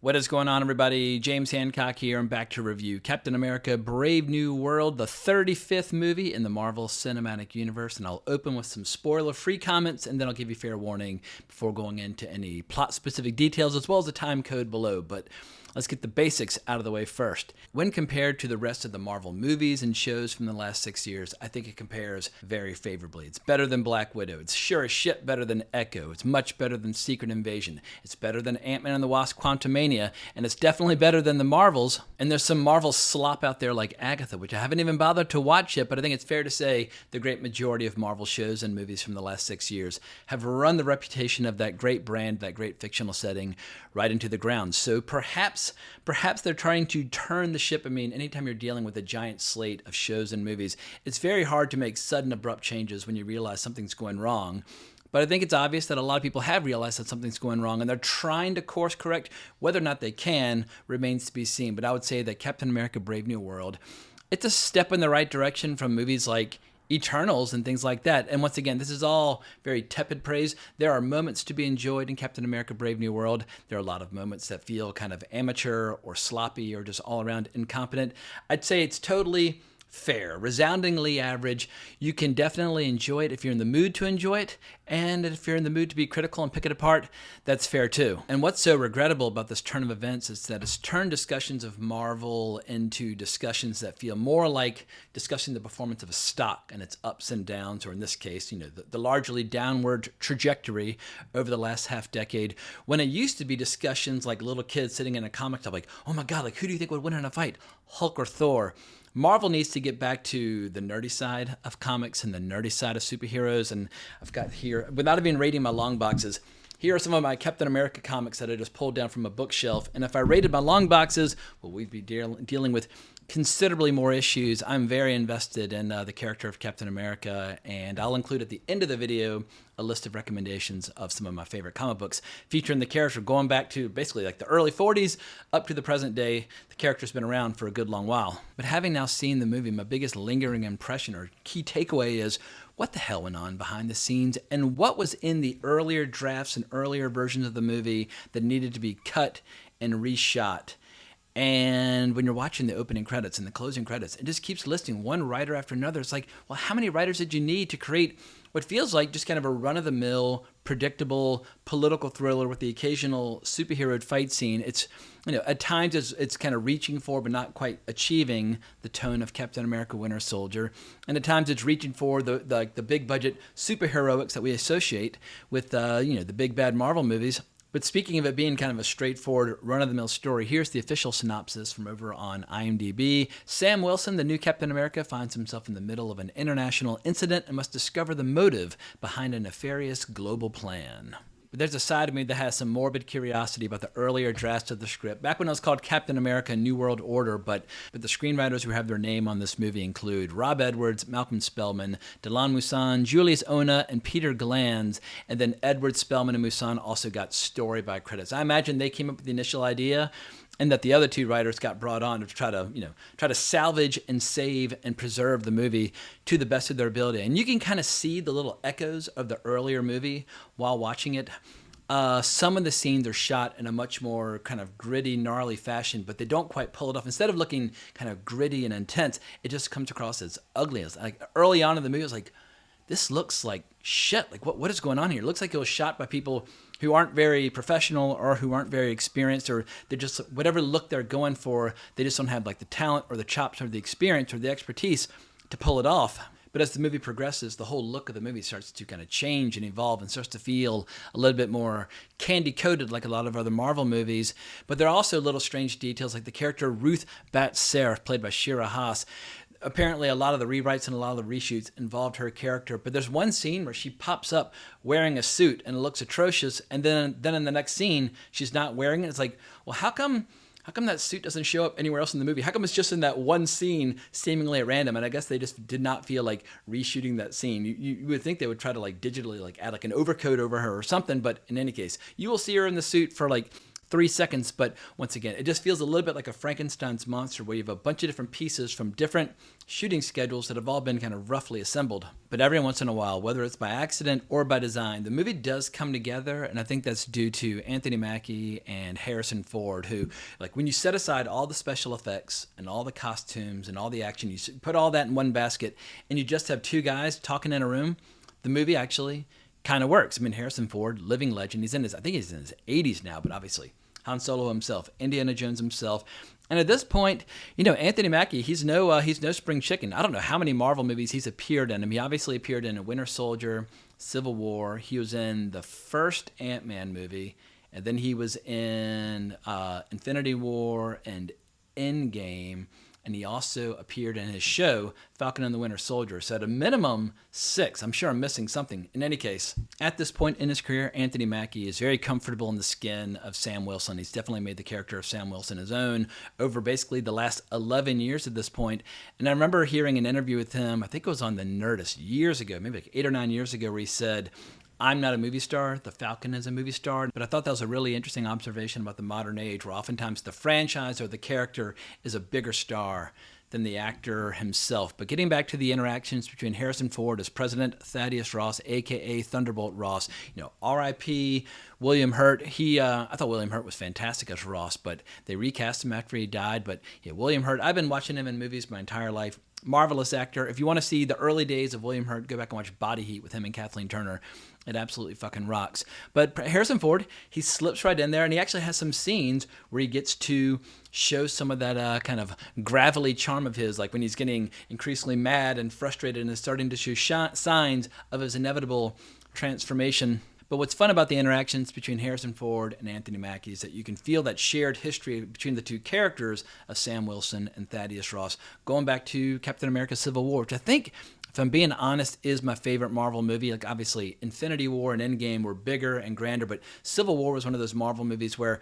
What is going on, everybody? James Hancock here. I'm back to review Captain America Brave New World, the 35th movie in the Marvel Cinematic Universe. And I'll open with some spoiler-free comments, and then I'll give you fair warning before going into any plot-specific details, as well as the time code below. But let's get the basics out of the way first. When compared to the rest of the Marvel movies and shows from the last 6 years, I think it compares very favorably. It's better than Black Widow. It's sure as shit better than Echo. It's much better than Secret Invasion. It's better than Ant-Man and the Wasp: Quantumania, and it's definitely better than the Marvels. And there's some Marvel slop out there like Agatha, which I haven't even bothered to watch yet, but I think it's fair to say the great majority of Marvel shows and movies from the last 6 years have run the reputation of that great brand, that great fictional setting, right into the ground. So perhaps they're trying to turn the ship. I mean, anytime you're dealing with a giant slate of shows and movies, it's very hard to make sudden, abrupt changes when you realize something's going wrong. But I think it's obvious that a lot of people have realized that something's going wrong, and they're trying to course correct. Whether or not they can remains to be seen. But I would say that Captain America Brave New World, it's a step in the right direction from movies like Eternals and things like that. And once again, this is all very tepid praise. There are moments to be enjoyed in Captain America Brave New World. There are a lot of moments that feel kind of amateur or sloppy or just all around incompetent. I'd say it's totally fair, resoundingly average. You can definitely enjoy it if you're in the mood to enjoy it, and if you're in the mood to be critical and pick it apart, that's fair too. And what's so regrettable about this turn of events is that it's turned discussions of Marvel into discussions that feel more like discussing the performance of a stock and its ups and downs, or in this case, the largely downward trajectory over the last half decade, when it used to be discussions like little kids sitting in a comic shop like, oh my God, like who do you think would win in a fight, Hulk or Thor? Marvel needs to get back to the nerdy side of comics and the nerdy side of superheroes. And I've got here, without even rating my long boxes, here are some of my Captain America comics that I just pulled down from a bookshelf. And if I rated my long boxes, well, we'd be dealing with considerably more issues. I'm very invested in the character of Captain America, and I'll include at the end of the video a list of recommendations of some of my favorite comic books featuring the character going back to basically like the early 40s up to the present day. The character's been around for a good long while. But having now seen the movie, my biggest lingering impression or key takeaway is what the hell went on behind the scenes and what was in the earlier drafts and earlier versions of the movie that needed to be cut and reshot. And when you're watching the opening credits and the closing credits, it just keeps listing one writer after another. It's like, well, how many writers did you need to create what feels like just kind of a run-of-the-mill, predictable political thriller with the occasional superhero fight scene? It's, at times it's kind of reaching for but not quite achieving the tone of Captain America Winter Soldier. And at times it's reaching for the big budget superheroics that we associate with, the big bad Marvel movies. But speaking of it being kind of a straightforward, run-of-the-mill story, here's the official synopsis from over on IMDb. Sam Wilson, the new Captain America, finds himself in the middle of an international incident and must discover the motive behind a nefarious global plan. But there's a side of me that has some morbid curiosity about the earlier drafts of the script, back when it was called Captain America New World Order, but the screenwriters who have their name on this movie include Rob Edwards, Malcolm Spellman, Delon Moussan, Julius Ona, and Peter Glanz, and then Edwards, Spellman, and Moussan also got story by credits. I imagine they came up with the initial idea, and that the other two writers got brought on to try to salvage and save and preserve the movie to the best of their ability. And you can kind of see the little echoes of the earlier movie while watching it. Some of the scenes are shot in a much more kind of gritty, gnarly fashion, but they don't quite pull it off. Instead of looking kind of gritty and intense, it just comes across as ugly. Like early on in the movie, I was like, this looks like shit. Like what is going on here? It looks like it was shot by people who aren't very professional or who aren't very experienced, or they're just, whatever look they're going for, they just don't have like the talent or the chops or the experience or the expertise to pull it off. But as the movie progresses, the whole look of the movie starts to kind of change and evolve and starts to feel a little bit more candy-coated like a lot of other Marvel movies. But there are also little strange details like the character Ruth Bat-Seraph, played by Shira Haas. Apparently a lot of the rewrites and a lot of the reshoots involved her character, but there's one scene where she pops up wearing a suit and it looks atrocious, and then in the next scene she's not wearing it. It's like, well, how come that suit doesn't show up anywhere else in the movie? How come it's just in that one scene seemingly at random? And I guess they just did not feel like reshooting that scene. You would think they would try to like digitally like add like an overcoat over her or something, but in any case, you will see her in the suit for like 3 seconds, but once again, it just feels a little bit like a Frankenstein's monster where you have a bunch of different pieces from different shooting schedules that have all been kind of roughly assembled. But every once in a while, whether it's by accident or by design, the movie does come together, and I think that's due to Anthony Mackie and Harrison Ford, who, like, when you set aside all the special effects and all the costumes and all the action, you put all that in one basket, and you just have two guys talking in a room, the movie actually kind of works. I mean, Harrison Ford, living legend, I think he's in his 80s now, but obviously Han Solo himself, Indiana Jones himself. And at this point, Anthony Mackie, he's no spring chicken. I don't know how many Marvel movies he's appeared in. I mean, he obviously appeared in Winter Soldier, Civil War. He was in the first Ant-Man movie, and then he was in Infinity War and Endgame. And he also appeared in his show, Falcon and the Winter Soldier. So at a minimum, 6. I'm sure I'm missing something. In any case, at this point in his career, Anthony Mackie is very comfortable in the skin of Sam Wilson. He's definitely made the character of Sam Wilson his own over basically the last 11 years at this point. And I remember hearing an interview with him, I think it was on The Nerdist years ago, maybe like 8 or 9 years ago, where he said, I'm not a movie star, the Falcon is a movie star. But I thought that was a really interesting observation about the modern age, where oftentimes the franchise or the character is a bigger star than the actor himself. But getting back to the interactions between Harrison Ford as President Thaddeus Ross, a.k.a. Thunderbolt Ross, R.I.P. William Hurt. I thought William Hurt was fantastic as Ross, but they recast him after he died. But William Hurt, I've been watching him in movies my entire life. Marvelous actor. If you want to see the early days of William Hurt, go back and watch Body Heat with him and Kathleen Turner. It absolutely fucking rocks. But Harrison Ford, he slips right in there, and he actually has some scenes where he gets to show some of that kind of gravelly charm of his, like when he's getting increasingly mad and frustrated and is starting to show signs of his inevitable transformation. But what's fun about the interactions between Harrison Ford and Anthony Mackie is that you can feel that shared history between the two characters of Sam Wilson and Thaddeus Ross, going back to Captain America Civil War, which I think, if I'm being honest, is my favorite Marvel movie. Like, obviously, Infinity War and Endgame were bigger and grander, but Civil War was one of those Marvel movies where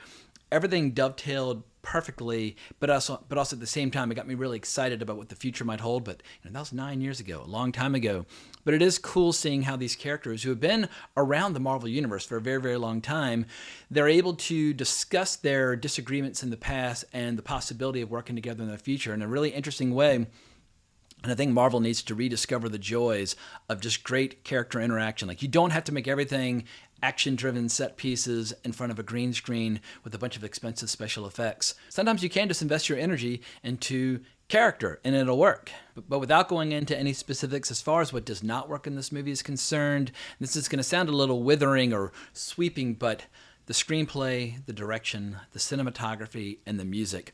everything dovetailed perfectly, but also at the same time, it got me really excited about what the future might hold. But that was 9 years ago, a long time ago. But it is cool seeing how these characters who have been around the Marvel Universe for a very, very long time, they're able to discuss their disagreements in the past and the possibility of working together in the future in a really interesting way. And I think Marvel needs to rediscover the joys of just great character interaction. Like, you don't have to make everything action-driven set pieces in front of a green screen with a bunch of expensive special effects. Sometimes you can just invest your energy into character and it'll work. But without going into any specifics as far as what does not work in this movie is concerned, this is going to sound a little withering or sweeping, but the screenplay, the direction, the cinematography, and the music,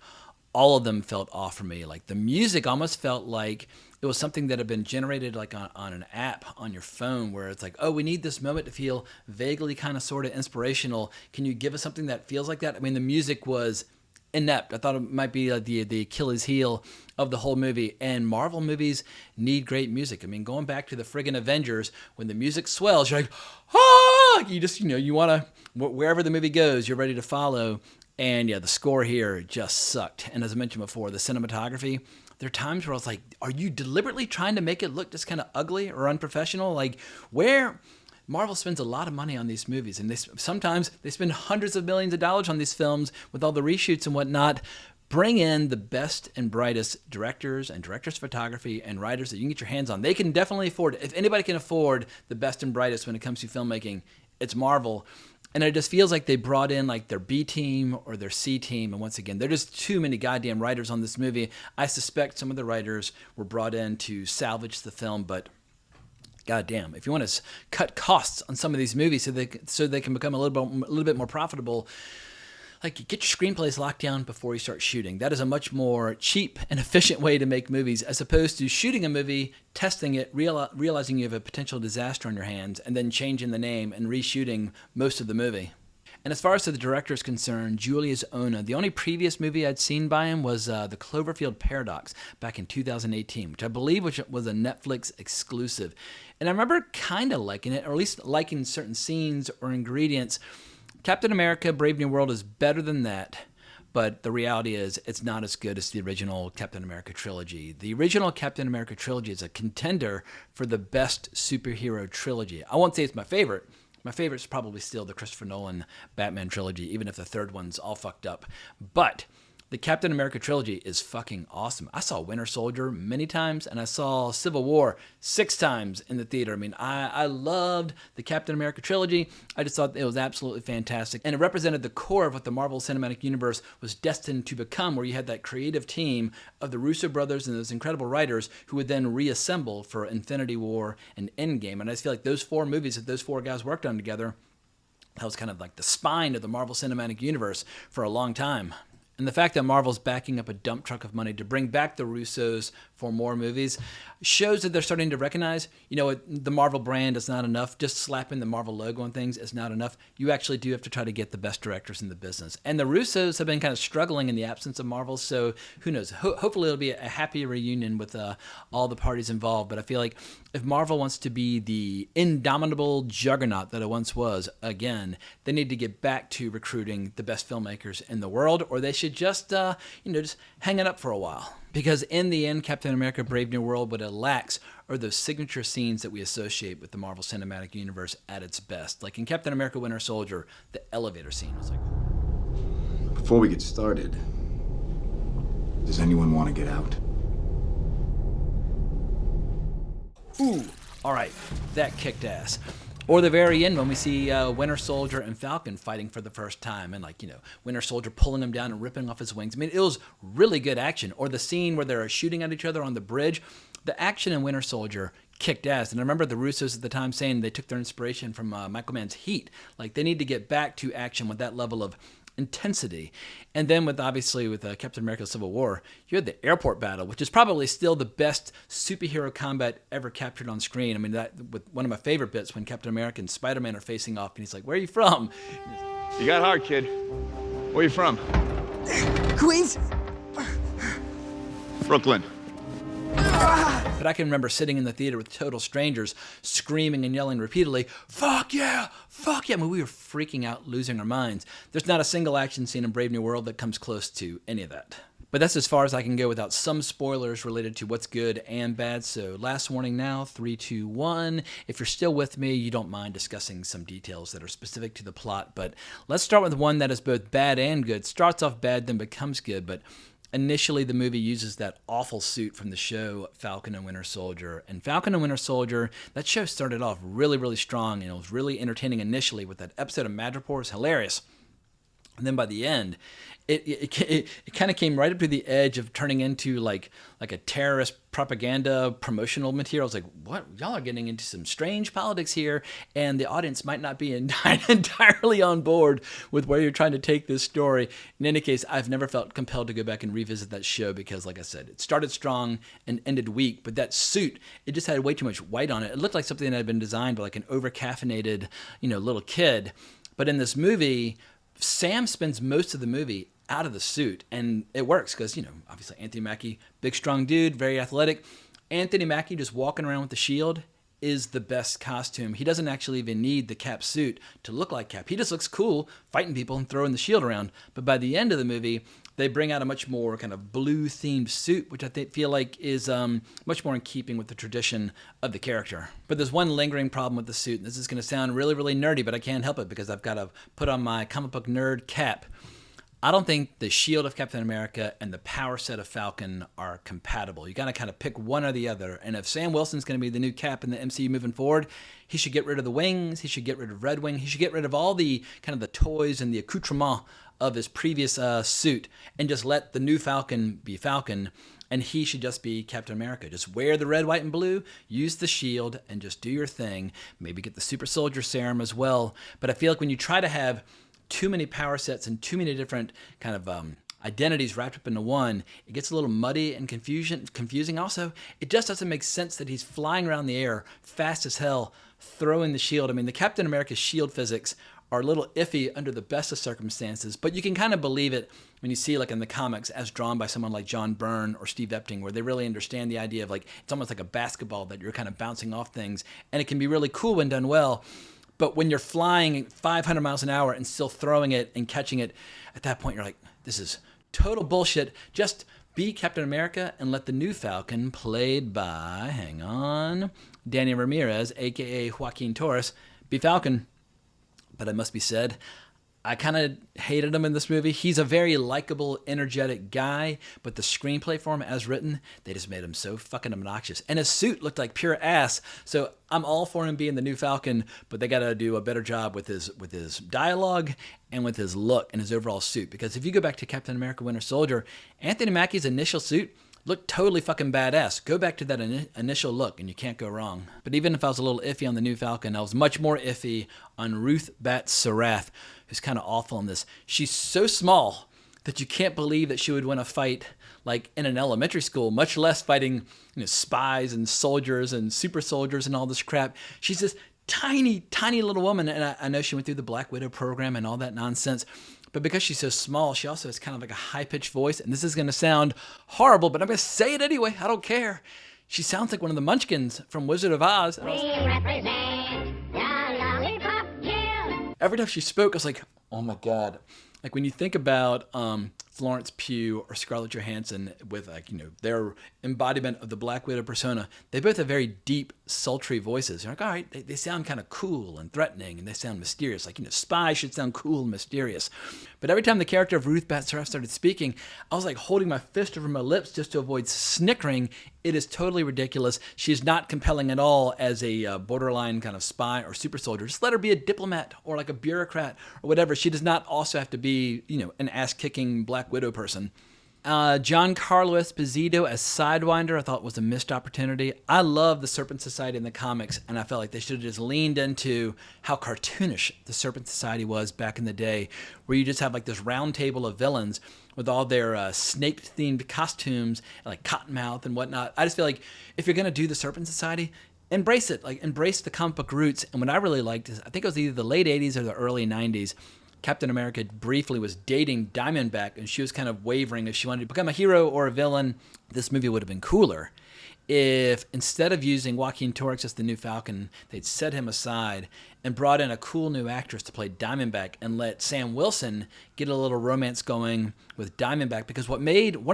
all of them felt off for me. Like, the music almost felt like it was something that had been generated like on an app on your phone, where it's like, oh, we need this moment to feel vaguely kind of sort of inspirational. Can you give us something that feels like that? I mean, the music was inept. I thought it might be like the Achilles heel of the whole movie. And Marvel movies need great music. I mean, going back to the friggin' Avengers, when the music swells, you're like, ah! You just, you want to, wherever the movie goes, you're ready to follow. And yeah, the score here just sucked. And as I mentioned before, the cinematography, there are times where I was like, are you deliberately trying to make it look just kind of ugly or unprofessional? Like, where Marvel spends a lot of money on these movies, and sometimes they spend hundreds of millions of dollars on these films with all the reshoots and whatnot. Bring in the best and brightest directors and directors of photography and writers that you can get your hands on. They can definitely afford it. If anybody can afford the best and brightest when it comes to filmmaking, it's Marvel. And it just feels like they brought in like their B team or their C team. And once again, there are just too many goddamn writers on this movie. I suspect some of the writers were brought in to salvage the film, but goddamn, if you want to cut costs on some of these movies so they can become a little bit more profitable, like, get your screenplays locked down before you start shooting. That is a much more cheap and efficient way to make movies, as opposed to shooting a movie, testing it, realizing you have a potential disaster on your hands, and then changing the name and reshooting most of the movie. And as far as the director is concerned, Julius Onah, the only previous movie I'd seen by him was The Cloverfield Paradox back in 2018, which I believe was a Netflix exclusive. And I remember kind of liking it, or at least liking certain scenes or ingredients. Captain America Brave New World is better than that, but the reality is it's not as good as the original Captain America trilogy. The original Captain America trilogy is a contender for the best superhero trilogy. I won't say it's my favorite, My favorite's probably still the Christopher Nolan Batman trilogy, even if the third one's all fucked up. But the Captain America trilogy is fucking awesome. I saw Winter Soldier many times, and I saw Civil War 6 times in the theater. I mean, I loved the Captain America trilogy. I just thought it was absolutely fantastic. And it represented the core of what the Marvel Cinematic Universe was destined to become, where you had that creative team of the Russo brothers and those incredible writers who would then reassemble for Infinity War and Endgame. And I just feel like those 4 movies that those 4 guys worked on together, that was kind of like the spine of the Marvel Cinematic Universe for a long time. And the fact that Marvel's backing up a dump truck of money to bring back the Russos for more movies shows that they're starting to recognize, the Marvel brand is not enough. Just slapping the Marvel logo on things is not enough. You actually do have to try to get the best directors in the business. And the Russos have been kind of struggling in the absence of Marvel, so who knows? Hopefully it'll be a happy reunion with all the parties involved. But I feel like if Marvel wants to be the indomitable juggernaut that it once was again, they need to get back to recruiting the best filmmakers in the world, or they should just hang it up for a while. Because in the end, Captain America Brave New World, what it lacks are those signature scenes that we associate with the Marvel Cinematic Universe at its best. Like in Captain America Winter Soldier, the elevator scene was like... Before we get started, does anyone want to get out? Ooh, all right, that kicked ass. Or the very end when we see Winter Soldier and Falcon fighting for the first time, and Winter Soldier pulling him down and ripping off his wings. I mean, it was really good action. Or the scene where they're shooting at each other on the bridge. The action in Winter Soldier kicked ass. And I remember the Russos at the time saying they took their inspiration from Michael Mann's Heat. Like, they need to get back to action with that level of intensity. And then with Captain America Civil War, you had the airport battle, which is probably still the best superhero combat ever captured on screen. I mean, that with one of my favorite bits when Captain America and Spider-Man are facing off, and he's like, "Where are you from?" You got hard, kid. Where you from? Queens? Brooklyn. But I can remember sitting in the theater with total strangers screaming and yelling repeatedly, "Fuck yeah! Fuck yeah!" I mean, we were freaking out, losing our minds. There's not a single action scene in Brave New World that comes close to any of that. But that's as far as I can go without some spoilers related to what's good and bad. So last warning now, 3, 2, 1. If you're still with me, you don't mind discussing some details that are specific to the plot. But let's start with one that is both bad and good. Starts off bad, then becomes good. But initially, the movie uses that awful suit from the show Falcon and Winter Soldier. And Falcon and Winter Soldier, that show started off really, really strong, and it was really entertaining initially with that episode of Madripoor. It's hilarious. And then by the end, it kind of came right up to the edge of turning into like a terrorist propaganda promotional material. It's like, what? Y'all are getting into some strange politics here, and the audience might not be entirely on board with where you're trying to take this story. In any case, I've never felt compelled to go back and revisit that show because, like I said, it started strong and ended weak, but that suit, it just had way too much white on it. It looked like something that had been designed by like an over-caffeinated, little kid. But in this movie, Sam spends most of the movie out of the suit, and it works because, obviously Anthony Mackie, big strong dude, very athletic. Anthony Mackie just walking around with the shield is the best costume. He doesn't actually even need the Cap suit to look like Cap. He just looks cool fighting people and throwing the shield around. But by the end of the movie, they bring out a much more kind of blue-themed suit, which I feel like is much more in keeping with the tradition of the character. But there's one lingering problem with the suit, and this is going to sound really, really nerdy, but I can't help it because I've got to put on my comic book nerd cap. I don't think the shield of Captain America and the power set of Falcon are compatible. You got to kind of pick one or the other. And if Sam Wilson's going to be the new Cap in the MCU moving forward, he should get rid of the wings. He should get rid of Red Wing. He should get rid of all the kind of the toys and the accoutrement of his previous suit and just let the new Falcon be Falcon. And he should just be Captain America. Just wear the red, white, and blue, use the shield, and just do your thing. Maybe get the super soldier serum as well. But I feel like when you try to have too many power sets and too many different kind of identities wrapped up into one, it gets a little muddy and confusing. Also, it just doesn't make sense that he's flying around the air fast as hell, throwing the shield. I mean, the Captain America shield physics are a little iffy under the best of circumstances, but you can kind of believe it when you see like in the comics as drawn by someone like John Byrne or Steve Epting, where they really understand the idea of like, it's almost like a basketball that you're kind of bouncing off things, and it can be really cool when done well. But when you're flying 500 miles an hour and still throwing it and catching it, at that point you're like, this is total bullshit. Just be Captain America and let the new Falcon, played by, Danny Ramirez, a.k.a. Joaquin Torres, be Falcon. but it must be said, I kind of hated him in this movie. He's a very likable, energetic guy, but the screenplay for him, as written, they just made him so fucking obnoxious. And his suit looked like pure ass. So I'm all for him being the new Falcon, but they got to do a better job with his dialogue and with his look and his overall suit. Because if you go back to Captain America: Winter Soldier, Anthony Mackie's initial suit looked totally fucking badass. Go back to that initial look and you can't go wrong. But even if I was a little iffy on the new Falcon, I was much more iffy on Ruth Bat Sarath, who's kind of awful in this. She's so small that you can't believe that she would win a fight like in an elementary school, much less fighting spies and soldiers and super soldiers and all this crap. She's this tiny, tiny little woman. And I know she went through the Black Widow program and all that nonsense. But because she's so small, she also has kind of like a high-pitched voice. And this is going to sound horrible, but I'm going to say it anyway. I don't care. She sounds like one of the Munchkins from Wizard of Oz. We represent the Lollipop Guild. Every time she spoke, I was like, oh my God. Like when you think about Florence Pugh or Scarlett Johansson with their embodiment of the Black Widow persona, they both have very deep, sultry voices. You're like, all right, they sound kind of cool and threatening, and they sound mysterious. Like, spies should sound cool and mysterious. But every time the character of Ruth Bat Sarath started speaking, I was like holding my fist over my lips just to avoid snickering. It is totally ridiculous. She's not compelling at all as a borderline kind of spy or super soldier. Just let her be a diplomat or like a bureaucrat or whatever. She does not also have to be, an ass-kicking Black Widow person. Giancarlo Esposito as Sidewinder I thought was a missed opportunity. I love the Serpent Society in the comics, and I felt like they should have just leaned into how cartoonish the Serpent Society was back in the day, where you just have like this round table of villains with all their snake-themed costumes, like Cottonmouth and whatnot. I just feel like if you're going to do the Serpent Society, embrace it. Like, embrace the comic book roots. And what I really liked is, I think it was either the late 80s or the early 90s, Captain America briefly was dating Diamondback, and she was kind of wavering if she wanted to become a hero or a villain. This movie would have been cooler if instead of using Joaquin Torres as the new Falcon, they'd set him aside and brought in a cool new actress to play Diamondback and let Sam Wilson get a little romance going with Diamondback. Because one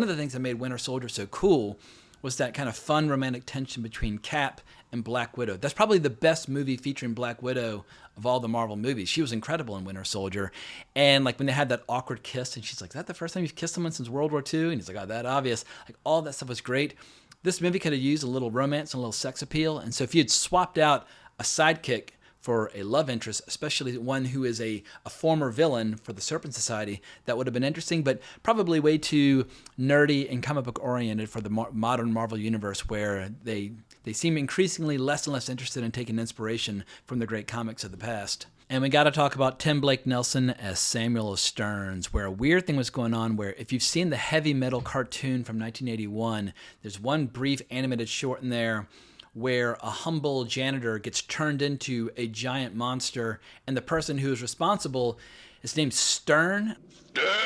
of the things that made Winter Soldier so cool was that kind of fun romantic tension between Cap and Black Widow. That's probably the best movie featuring Black Widow of all the Marvel movies. She was incredible in Winter Soldier. And like when they had that awkward kiss, and she's like, is that the first time you've kissed someone since World War II? And he's like, oh, that obvious. Like, all that stuff was great. This movie could have used a little romance and a little sex appeal. And so if you had swapped out a sidekick for a love interest, especially one who is a former villain for the Serpent Society, that would have been interesting, but probably way too nerdy and comic book oriented for the modern Marvel universe, where they seem increasingly less and less interested in taking inspiration from the great comics of the past. And we got to talk about Tim Blake Nelson as Samuel Stearns, where a weird thing was going on, where if you've seen the Heavy Metal cartoon from 1981, there's one brief animated short in there where a humble janitor gets turned into a giant monster, and the person who is responsible is named Stern. Stern!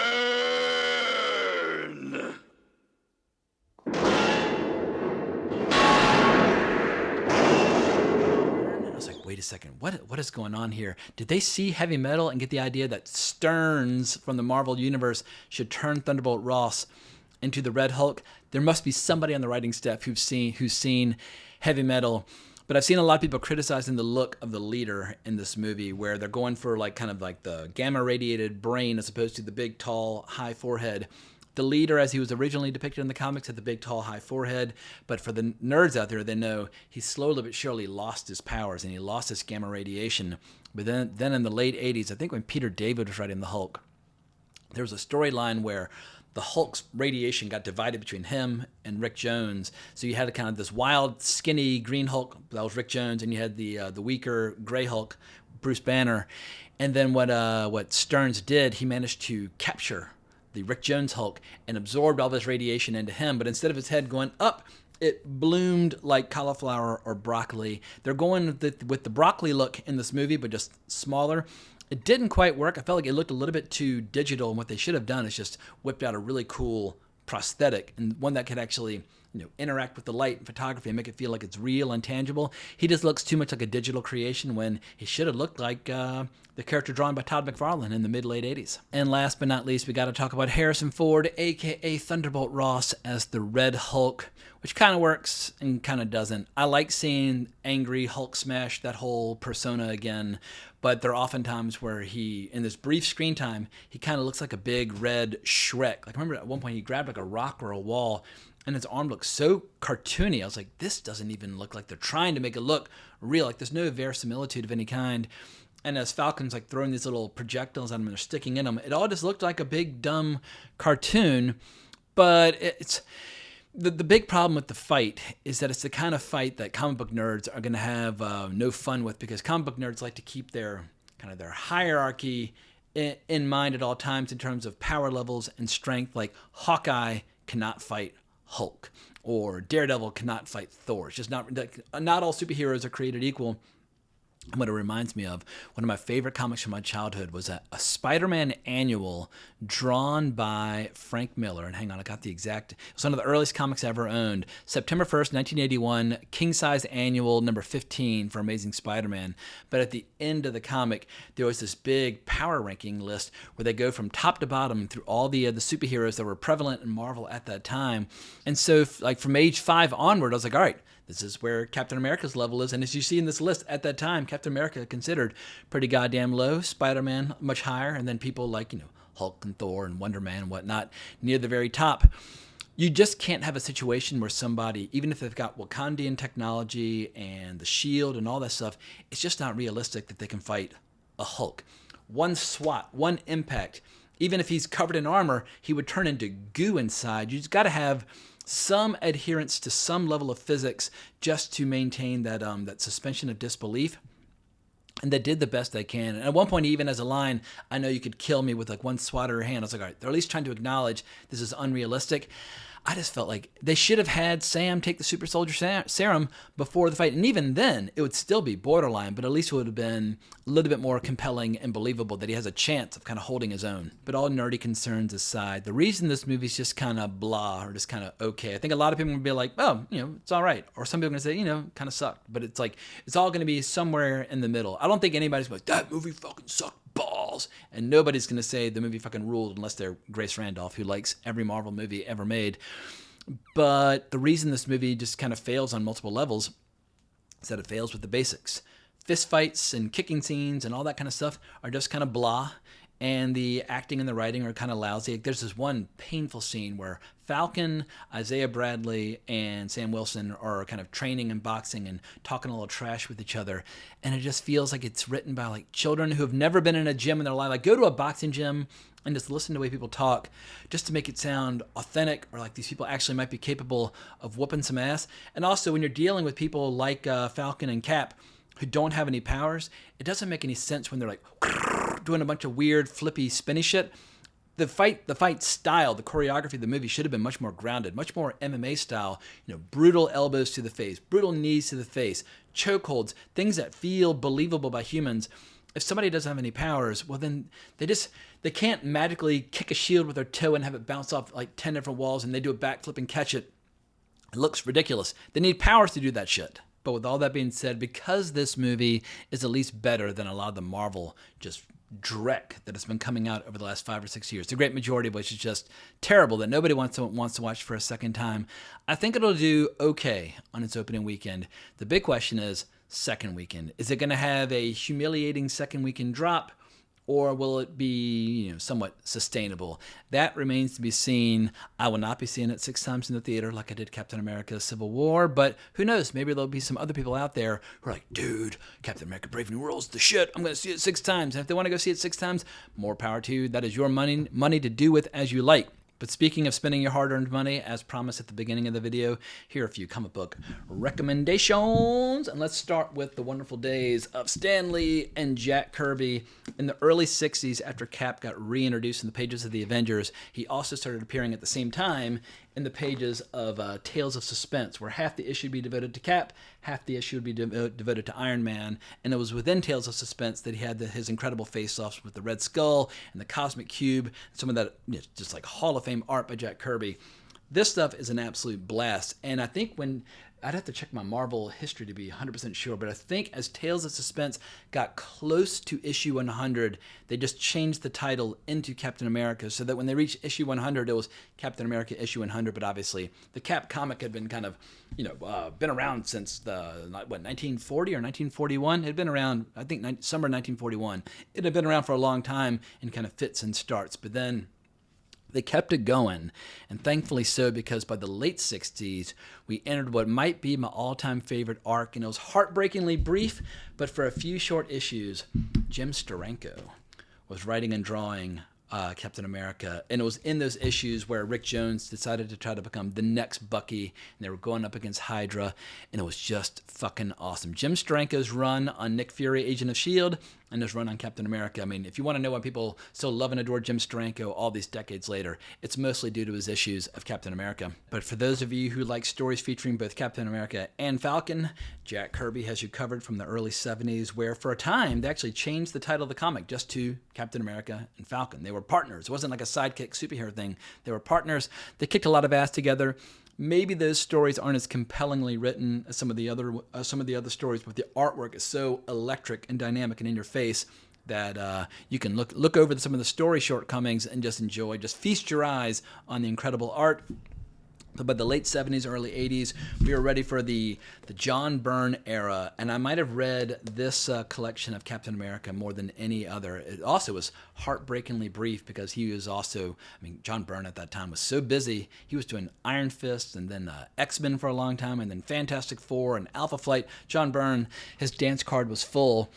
I was like, wait a second, what is going on here? Did they see Heavy Metal and get the idea that Stearns from the Marvel Universe should turn Thunderbolt Ross into the Red Hulk? There must be somebody on the writing staff who's seen Heavy Metal. But I've seen a lot of people criticizing the look of the leader in this movie, where they're going for like kind of like the gamma radiated brain as opposed to the big, tall, high forehead. The leader, as he was originally depicted in the comics, had the big, tall, high forehead. But for the nerds out there, they know he slowly but surely lost his powers, and he lost his gamma radiation. But then in the late 80s, I think when Peter David was writing the Hulk, there was a storyline where the Hulk's radiation got divided between him and Rick Jones. So you had kind of this wild, skinny green Hulk, that was Rick Jones, and you had the weaker gray Hulk, Bruce Banner. And then what Stearns did, he managed to capture the Rick Jones Hulk and absorbed all this radiation into him. But instead of his head going up, it bloomed like cauliflower or broccoli. They're going with the broccoli look in this movie, but just smaller. It didn't quite work. I felt like it looked a little bit too digital, and what they should have done is just whipped out a really cool prosthetic, and one that could actually interact with the light and photography and make it feel like it's real and tangible. He just looks too much like a digital creation when he should have looked like the character drawn by Todd McFarlane in the mid-late 80s. And last but not least, we got to talk about Harrison Ford, aka Thunderbolt Ross, as the Red Hulk, which kind of works and kind of doesn't. I like seeing angry Hulk smash that whole persona again, but there are often times where he, in this brief screen time, he kind of looks like a big red Shrek. Like, remember at one point he grabbed like a rock or a wall, and his arm looks so cartoony. I was like, this doesn't even look like they're trying to make it look real. Like, there's no verisimilitude of any kind. And as Falcon's like throwing these little projectiles at him and they're sticking in him, it all just looked like a big dumb cartoon. But it's the big problem with the fight is that it's the kind of fight that comic book nerds are going to have no fun with, because comic book nerds like to keep their kind of their hierarchy in mind at all times in terms of power levels and strength. Like Hawkeye cannot fight Hulk, or Daredevil cannot fight Thor. It's just not all superheroes are created equal. And what it reminds me of, one of my favorite comics from my childhood was a Spider-Man annual drawn by Frank Miller. And hang on, I got the exact... It was one of the earliest comics I ever owned. September 1st, 1981, king-size annual number 15 for Amazing Spider-Man. But at the end of the comic, there was this big power ranking list where they go from top to bottom through all the superheroes that were prevalent in Marvel at that time. And so, like, from age 5 onward, I was like, all right, this is where Captain America's level is. And as you see in this list, at that time, Captain America considered pretty goddamn low, Spider-Man much higher, and then people like, Hulk and Thor and Wonder Man and whatnot near the very top. You just can't have a situation where somebody, even if they've got Wakandian technology and the shield and all that stuff, it's just not realistic that they can fight a Hulk. One swat, one impact, even if he's covered in armor, he would turn into goo inside. You just got to have some adherence to some level of physics just to maintain that that suspension of disbelief. And they did the best they can. And at one point, even as a line, I know you could kill me with like one swat of your hand. I was like, all right, they're at least trying to acknowledge this is unrealistic. I just felt like they should have had Sam take the super soldier serum before the fight. And even then, it would still be borderline, but at least it would have been a little bit more compelling and believable that he has a chance of kind of holding his own. But all nerdy concerns aside, the reason this movie's just kind of blah or just kind of okay, I think a lot of people would be like, oh, it's all right. Or some people are going to say, kind of sucked. But it's like, it's all going to be somewhere in the middle. I don't think anybody's going to be like, that movie fucking sucked balls. And nobody's going to say the movie fucking ruled unless they're Grace Randolph, who likes every Marvel movie ever made. But the reason this movie just kind of fails on multiple levels is that it fails with the basics. Fist fights and kicking scenes and all that kind of stuff are just kind of blah. And the acting and the writing are kind of lousy. There's this one painful scene where Falcon, Isaiah Bradley, and Sam Wilson are kind of training and boxing and talking a little trash with each other. And it just feels like it's written by like children who have never been in a gym in their life. Like, go to a boxing gym and just listen to the way people talk just to make it sound authentic, or like these people actually might be capable of whooping some ass. And also, when you're dealing with people like Falcon and Cap who don't have any powers, it doesn't make any sense when they're like doing a bunch of weird, flippy, spinny shit. The fight style, the choreography of the movie should have been much more grounded, much more MMA style. Brutal elbows to the face, brutal knees to the face, chokeholds, things that feel believable by humans. If somebody doesn't have any powers, well then they can't magically kick a shield with their toe and have it bounce off like 10 different walls and they do a backflip and catch it. It looks ridiculous. They need powers to do that shit. But with all that being said, because this movie is at least better than a lot of the Marvel just dreck that has been coming out over the last 5 or 6 years, the great majority of which is just terrible that nobody wants to watch for a second time, I think it'll do okay on its opening weekend. The big question is, second weekend. Is it going to have a humiliating second weekend drop, or will it be somewhat sustainable? That remains to be seen. I will not be seeing it 6 times in the theater like I did Captain America Civil War, but who knows? Maybe there'll be some other people out there who are like, dude, Captain America Brave New World's the shit. I'm going to see it 6 times. And if they want to go see it 6 times, more power to you. That is your money to do with as you like. But speaking of spending your hard-earned money, as promised at the beginning of the video, here are a few comic book recommendations. And let's start with the wonderful days of Stan Lee and Jack Kirby. In the early 60s, after Cap got reintroduced in the pages of the Avengers, he also started appearing at the same time in the pages of Tales of Suspense, where half the issue would be devoted to Cap, half the issue would be devoted to Iron Man. And it was within Tales of Suspense that he had his incredible face-offs with the Red Skull and the Cosmic Cube, some of that just like Hall of Fame art by Jack Kirby. This stuff is an absolute blast. And I think I'd have to check my Marvel history to be 100% sure, but I think as Tales of Suspense got close to issue 100, they just changed the title into Captain America, so that when they reached issue 100, it was Captain America issue 100. But obviously, the Cap comic had been kind of, been around since 1940 or 1941. It had been around, I think, summer 1941. It had been around for a long time in kind of fits and starts, but then they kept it going, and thankfully so, because by the late 60s, we entered what might be my all-time favorite arc, and it was heartbreakingly brief, but for a few short issues, Jim Steranko was writing and drawing Captain America, and it was in those issues where Rick Jones decided to try to become the next Bucky, and they were going up against Hydra, and it was just fucking awesome. Jim Steranko's run on Nick Fury, Agent of S.H.I.E.L.D., and his run on Captain America. I mean, if you want to know why people still love and adore Jim Steranko all these decades later, it's mostly due to his issues of Captain America. But for those of you who like stories featuring both Captain America and Falcon, Jack Kirby has you covered from the early 70s, where for a time they actually changed the title of the comic just to Captain America and Falcon. They were partners. It wasn't like a sidekick superhero thing. They were partners. They kicked a lot of ass together. Maybe those stories aren't as compellingly written as some of the other stories, but the artwork is so electric and dynamic and in your face that you can look over some of the story shortcomings and just enjoy, just feast your eyes on the incredible art. But by the late 70s, early 80s, we were ready for the John Byrne era, and I might have read this collection of Captain America more than any other. It also was heartbreakingly brief because he was also, John Byrne at that time was so busy. He was doing Iron Fist and then X-Men for a long time, and then Fantastic Four and Alpha Flight. John Byrne, his dance card was full.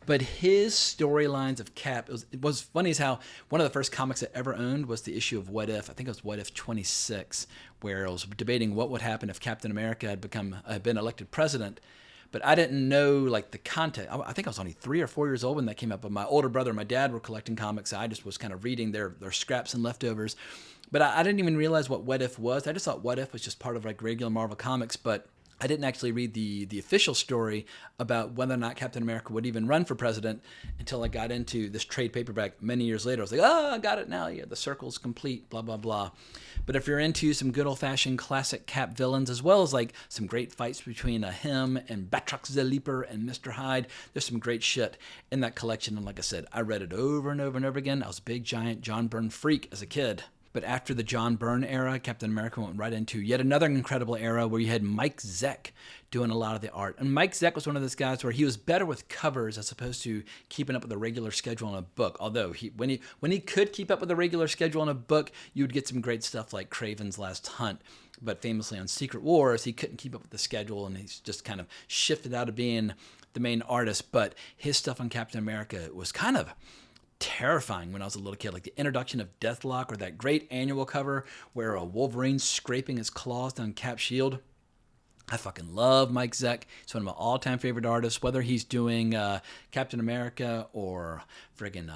But his storylines of Cap, it was funny as how one of the first comics I ever owned was the issue of What If. I think it was What If 26, where I was debating what would happen if Captain America had been elected president. But I didn't know like the context. I think I was only 3 or 4 years old when that came up. But my older brother and my dad were collecting comics. So I just was kind of reading their scraps and leftovers. But I didn't even realize what If was. I just thought What If was just part of like regular Marvel Comics. But I didn't actually read the official story about whether or not Captain America would even run for president until I got into this trade paperback many years later. I was like, I got it now. Yeah, the circle's complete, blah, blah, blah. But if you're into some good old-fashioned classic Cap villains, as well as like some great fights between him and Batroc the Leaper and Mr. Hyde, there's some great shit in that collection. And like I said, I read it over and over and over again. I was a big, giant John Byrne freak as a kid. But after the John Byrne era, Captain America went right into yet another incredible era where you had Mike Zeck doing a lot of the art. And Mike Zeck was one of those guys where he was better with covers as opposed to keeping up with a regular schedule in a book. Although when he could keep up with a regular schedule in a book, you would get some great stuff like Kraven's Last Hunt. But famously on Secret Wars, he couldn't keep up with the schedule, and he's just kind of shifted out of being the main artist. But his stuff on Captain America was kind of terrifying when I was a little kid, like the introduction of Deathlock or that great annual cover where a Wolverine's scraping his claws down Cap's shield. I fucking love Mike Zeck. He's one of my all-time favorite artists, whether he's doing Captain America or friggin'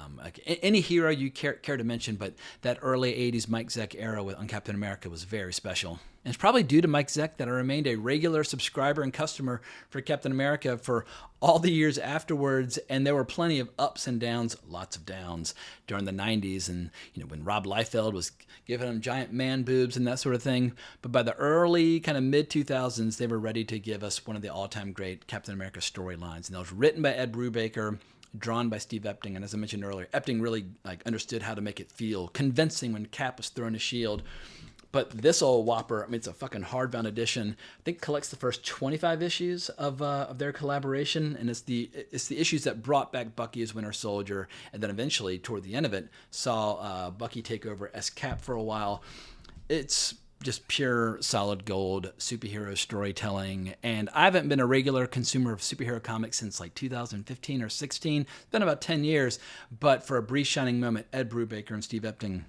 any hero you care to mention, but that early 80s Mike Zeck era on Captain America was very special. And it's probably due to Mike Zeck that I remained a regular subscriber and customer for Captain America for all the years afterwards, and there were plenty of ups and downs, lots of downs, during the 90s, and when Rob Liefeld was giving him giant man boobs and that sort of thing. But by the early kind of mid-2000s, they were ready to give us one of the all-time great Captain America storylines, and that was written by Ed Brubaker, drawn by Steve Epting, and as I mentioned earlier, Epting really understood how to make it feel convincing when Cap was throwing a shield. But this old whopper, it's a fucking hardbound edition. I think collects the first 25 issues of their collaboration, and it's the issues that brought back Bucky as Winter Soldier, and then eventually, toward the end of it, saw Bucky take over as Cap for a while. It's just pure solid gold superhero storytelling, and I haven't been a regular consumer of superhero comics since like 2015 or 16. It's been about 10 years, but for a brief shining moment, Ed Brubaker and Steve Epting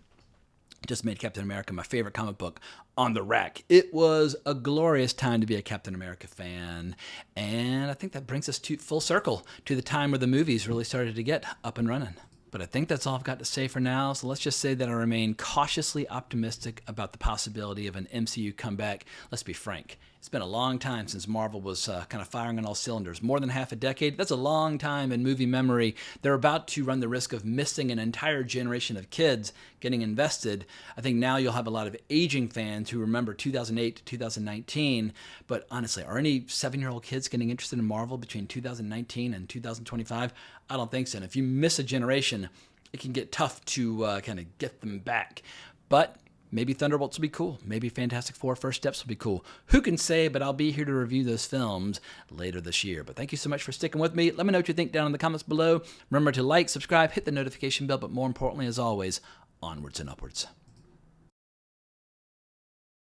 just made Captain America my favorite comic book on the rack. It was a glorious time to be a Captain America fan, and I think that brings us full circle to the time where the movies really started to get up and running. But I think that's all I've got to say for now, so let's just say that I remain cautiously optimistic about the possibility of an MCU comeback. Let's be frank, It's been a long time since Marvel was kind of firing on all cylinders. More than half a decade. That's a long time in movie memory. They're about to run the risk of missing an entire generation of kids getting invested. I think now you'll have a lot of aging fans who remember 2008 to 2019. But honestly, are any 7-year-old kids getting interested in Marvel between 2019 and 2025? I don't think so. And if you miss a generation, it can get tough to kind of get them back. But maybe Thunderbolts will be cool. Maybe Fantastic Four First Steps will be cool. Who can say, but I'll be here to review those films later this year. But thank you so much for sticking with me. Let me know what you think down in the comments below. Remember to like, subscribe, hit the notification bell, but more importantly, as always, onwards and upwards.